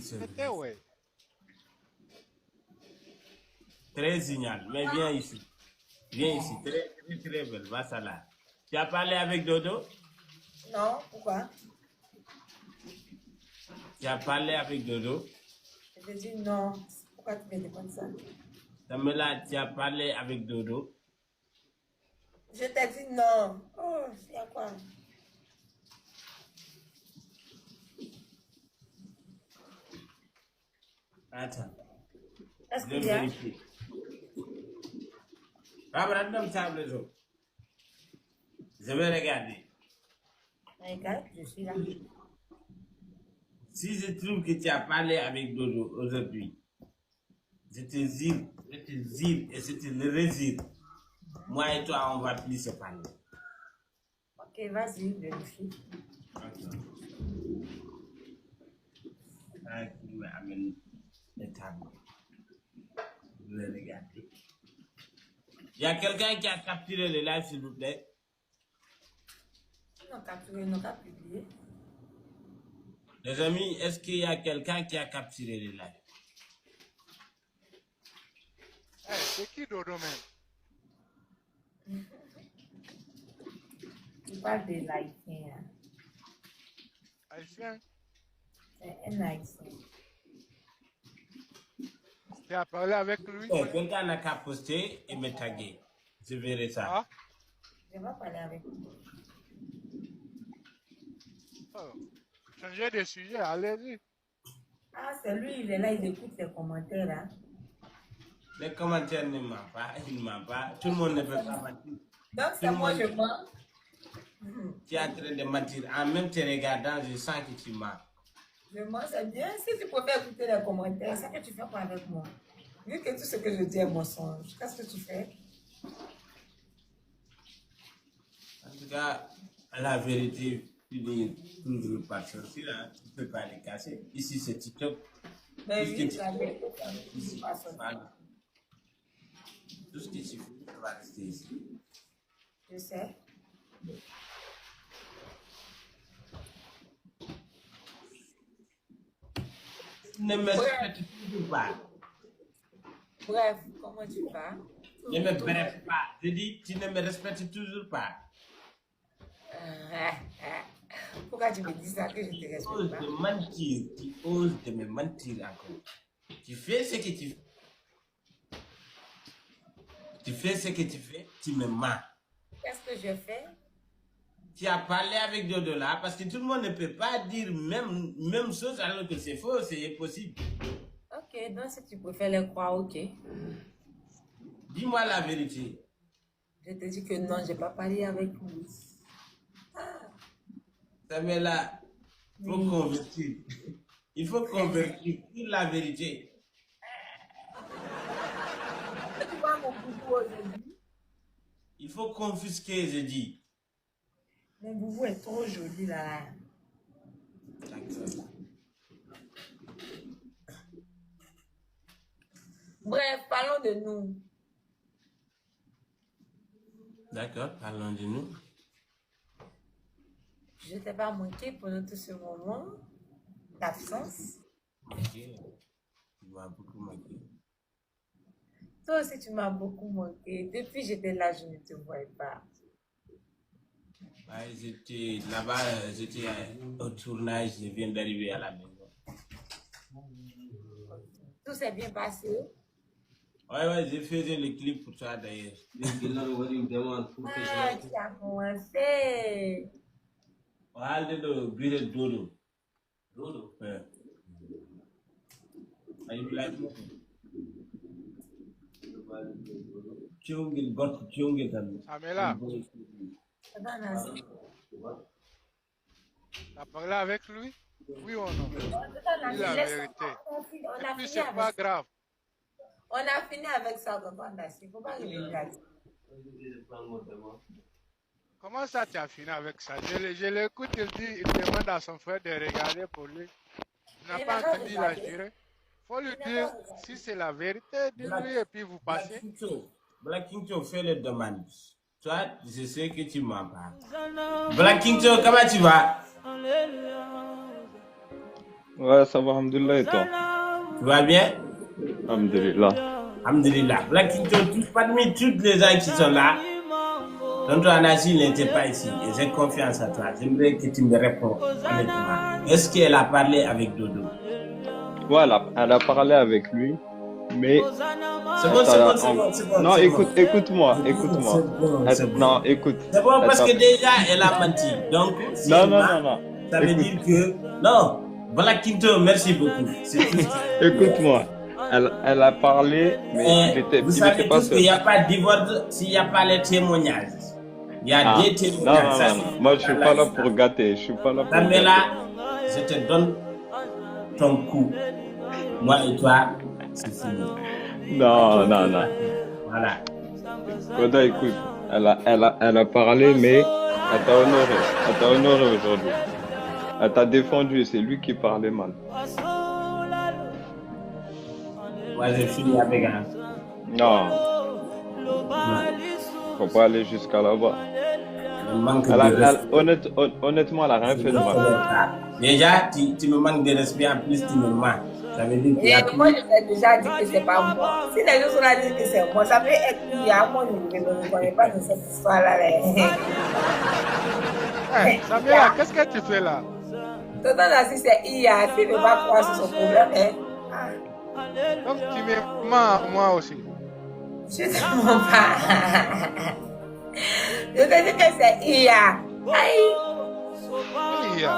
C'était ouais. Très génial. Mais viens ici. Viens ici. Très, très, très belle. Va ça là. Tu as parlé avec Dodo? Non, pourquoi? Tu as parlé avec Dodo? Je te dis non. Pourquoi tu me demandes ça? Tamela, tu as parlé avec Dodo? Je t'ai dit non. Oh, il y a quoi? Attends. Est-ce Je qu'il vais y a? vérifier. Regarde table jaune. Je vais regarder. Regarde, je suis là. Si je trouve que tu as parlé avec Dodo aujourd'hui, je te zire, et je te le résire. Moi et toi, on va plus se parler. Ok, vas-y, vérifie. Ok. Ah, tu m'amènes les tables. Je vais regarder. Il y a quelqu'un qui a capturé le live, s'il vous plaît. Ils n'ont capturé, ils n'ont pas publié. Les amis, est-ce qu'il y a quelqu'un qui a capturé le live? Hey, c'est qui Dodo même? Tu parles de l'haïtien. Haïtien? C'est un haïtien. Tu as parlé avec lui? Oh, quelqu'un n'a qu'à poster et me taguer. Je verrai ça. Ah? Je vais parler avec lui. Oh. Changez de sujet, allez-y. Ah, c'est lui, il est là, il écoute les commentaires là. Les commentaires ne mentent pas, ils ne mentent pas. Tout le monde ne peut pas mentir. Donc Tout c'est le moi, monde- je mens. Tu es en train de mentir. En même te regardant, je sens que tu mens. Je mens, c'est bien. Si tu préfères écouter les commentaires, c'est que tu fais pas avec moi. Vu que tout ce que je dis est mensonge, qu'est-ce que tu fais? En tout cas, la vérité finit toujours par sortir. Hein. Tu ne peux pas les casser. Ici, c'est TikTok. Mais Tout ce oui, que la tu vérité, ça ne ici, peut pas sortir. voilà. Tout ce que tu fais, ça va rester ici. Je sais. Tu ne me respectes toujours pas. Bref, comment tu vas? Ne me bref pas. Je dis, tu ne me respectes toujours pas. Pourquoi tu me dis ça que je ne te Tu respecte oses pas? de mentir. Tu oses de me mentir encore. Tu fais ce que tu fais. Tu fais ce que tu fais, tu me mens. Qu'est-ce que je fais? Tu as parlé avec Dodo là, parce que tout le monde ne peut pas dire même chose alors que c'est faux, c'est impossible. Ok, donc si tu préfères les croire, ok. Dis-moi la vérité. Je te dis que non, je n'ai pas parlé avec lui. Ça met là, il faut Oui. convertir. Il faut convertir pour la vérité. Tu vois mon boubou aujourd'hui? Il faut confisquer, je dis. Mon boubou est trop joli là. D'accord. Bref, parlons de nous. D'accord, parlons de nous. Je ne t'ai pas manqué pendant tout ce moment d'absence. Ok. Tu m'as beaucoup manqué. Toi aussi, tu m'as beaucoup manqué. Depuis que j'étais là, je ne te voyais pas. Ouais, j'étais là-bas, j'étais au tournage, je viens d'arriver à la maison. Tout s'est bien passé. Ouais, j'ai fait le clip pour toi d'ailleurs. Ah, tu as commencé. Halde do bire Dodo. Dodo? Ouais. Are you like me? Chungil, got chungil tan. Amela, Ça va, Nancy? tu as parlé avec lui? Oui ou non? Dis la Laisse- vérité. on Et a puis fini c'est pas avec ça. grave. On a fini avec ça, papa Nancy. Il ne faut pas revenir là-dessus. Comment ça tu as fini avec ça? Je l'écoute, il demande à son frère de regarder pour lui. Il n'a Il pas n'a pas entendu la regardé. durée. Faut lui Il n'a dire pas regardé. si c'est la vérité, dis-lui et puis vous passez. Black King Cho fait les demandes. Toi, je sais que tu m'en parles. Black King Cho, comment tu vas? Ouais, ça va, alhamdoulilah, et toi? Tu vas bien? Alhamdoulilah. Alhamdulillah. Black Kinto, parmi toutes les gens qui sont là, Tonton Anassi n'était pas ici. Et j'ai confiance à toi. J'aimerais que tu me réponds honnêtement. Est-ce qu'elle a parlé avec Dodo? Ouais, elle a parlé avec lui, mais C'est bon, c'est bon, c'est bon, c'est bon. non, c'est bon. écoute-moi. C'est bon. Non, écoute. C'est bon parce que déjà, elle a menti. Donc, si Non, elle non, ment, non, non. ça veut dire que... Non, Black Kinto, merci beaucoup. C'est tout. Écoute-moi. Elle a parlé, mais Vous il savez était pas tous qu'il seul. n'y a pas de divorce s'il n'y a pas les témoignages. Il y a des Non, témoignages. Ça, non. Moi, je suis pas là pour gâter. Je suis pas là pour mais gâter. là, je te donne ton coup. Moi et toi, c'est fini. Non. Voilà. Koda, écoute. Elle a parlé, mais elle t'a honoré. Elle t'a honoré aujourd'hui. Elle t'a défendu. C'est lui qui parlait mal. Moi, je finis avec un. Non. Faut pas aller jusqu'à là-bas. Honnêtement, elle a rien fait de mal. Déjà, tu me manques de respect, en plus tu me mens. Ça veut dire qu'il y a Moi, je t'ai déjà dit que c'est pas moi. Si les gens sont là disent que c'est moi, ça peut être qu'il y a moi, je ne connais pas de cette histoire-là. Samuela, qu'est-ce que tu fais là? Tonton Nassi, c'est IA. Tu ne veux pas croire sur son problème. Donc tu me mens moi aussi. Je ne te mens pas. Je te dis que c'est IA. IA.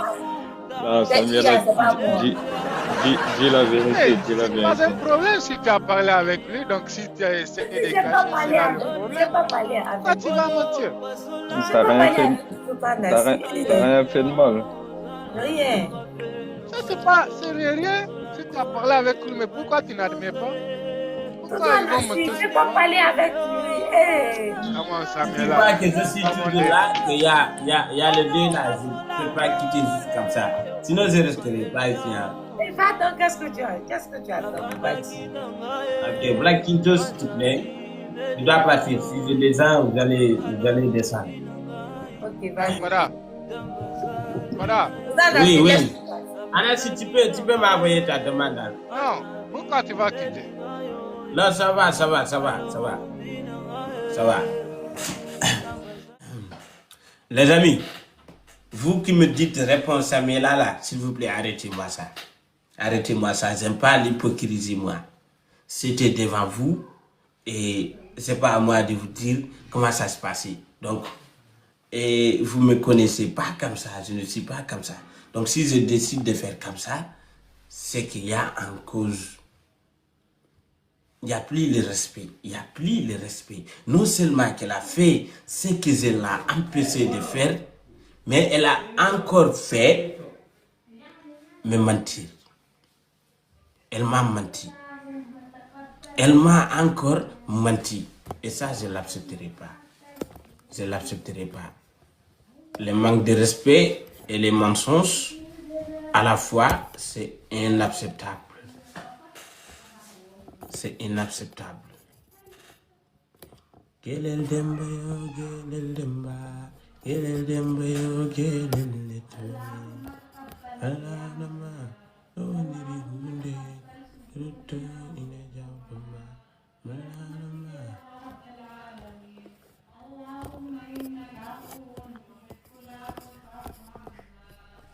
Non, Samuela, dis la vérité, dis la C'est pas vérité. un problème si tu as parlé avec lui, donc si tu as essayé de Je n'ai pas cacher, parlé c'est là avec le lui. problème. Je n'ai pas parlé avec Pourquoi tu vas mentir? T'as rien fait de mal. Rien. Ça, c'est rien. Si tu as parlé avec lui, mais pourquoi tu n'admets pas? Pourquoi ils vont mentir? Je n'ai pas parlé avec lui. Comment Je Samuela? pas que je suis toujours là, qu'il y a le deux là, je ne peux pas quitter juste comme ça. Sinon, je resterai pas ici. Hein. Mais va-t'en, qu'est-ce que tu as? Qu'est-ce que tu as fait? Ok, Black Kinto, s'il te plaît, tu dois passer. Si je descends, vous allez descendre. Ok, vas-y. Voilà. Oui. Anna, si tu peux m'envoyer ta demande. Hein. Non, pourquoi tu vas quitter? Non, ça va. Les amis, vous qui me dites réponse Samuela là, s'il vous plaît, arrêtez-moi ça. Arrêtez-moi ça, j'aime pas l'hypocrisie moi. C'était devant vous et c'est pas à moi de vous dire comment ça se passait. Donc, et vous me connaissez pas comme ça, je ne suis pas comme ça. Donc si je décide de faire comme ça, c'est qu'il y a en cause. Il n'y a plus le respect. Non seulement qu'elle a fait ce que je l'ai empêché de faire, mais elle a encore fait me mentir. Elle m'a menti. Elle m'a encore menti. Et ça, je ne l'accepterai pas. Je ne l'accepterai pas. Le manque de respect et les mensonges, à la fois, c'est inacceptable. C'est inacceptable.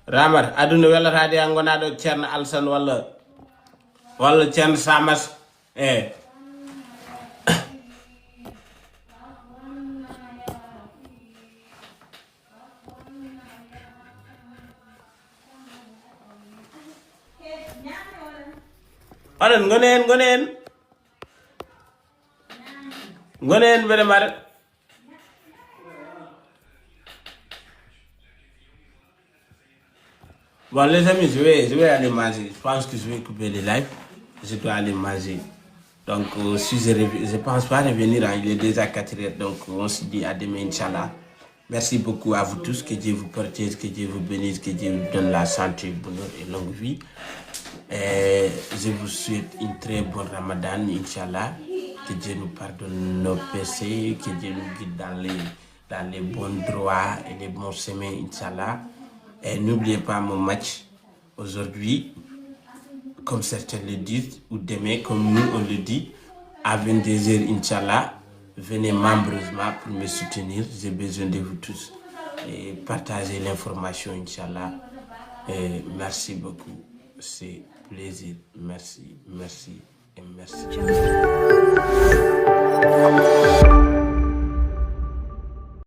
Ramar, aduna welatade an gonaɗo Ceerno Alsan walla Ceerno Samas oɗon gonen mbeɗe mbaɗa bon les amis, je vais aller manger. Je pense que je vais couper le live. Je dois aller manger. Donc si je pense pas revenir, hein, il est déjà 4h. Donc on se dit à demain, Inch'Allah. Merci beaucoup à vous tous. Que Dieu vous protège, que Dieu vous bénisse, que Dieu vous donne la santé, le bonheur et longue vie. Et je vous souhaite une très bonne Ramadan, Inch'Allah. Que Dieu nous pardonne nos péchés, que Dieu nous guide dans les bons droits et les bons chemins, Inch'Allah. Et n'oubliez pas mon match aujourd'hui. comme certains le disent, ou demain, comme nous on le dit, à 22h, Inch'Allah, venez membreusement pour me soutenir. J'ai besoin de vous tous. Et partagez l'information, Inch'Allah. Et merci beaucoup. C'est plaisir. Merci, merci et merci.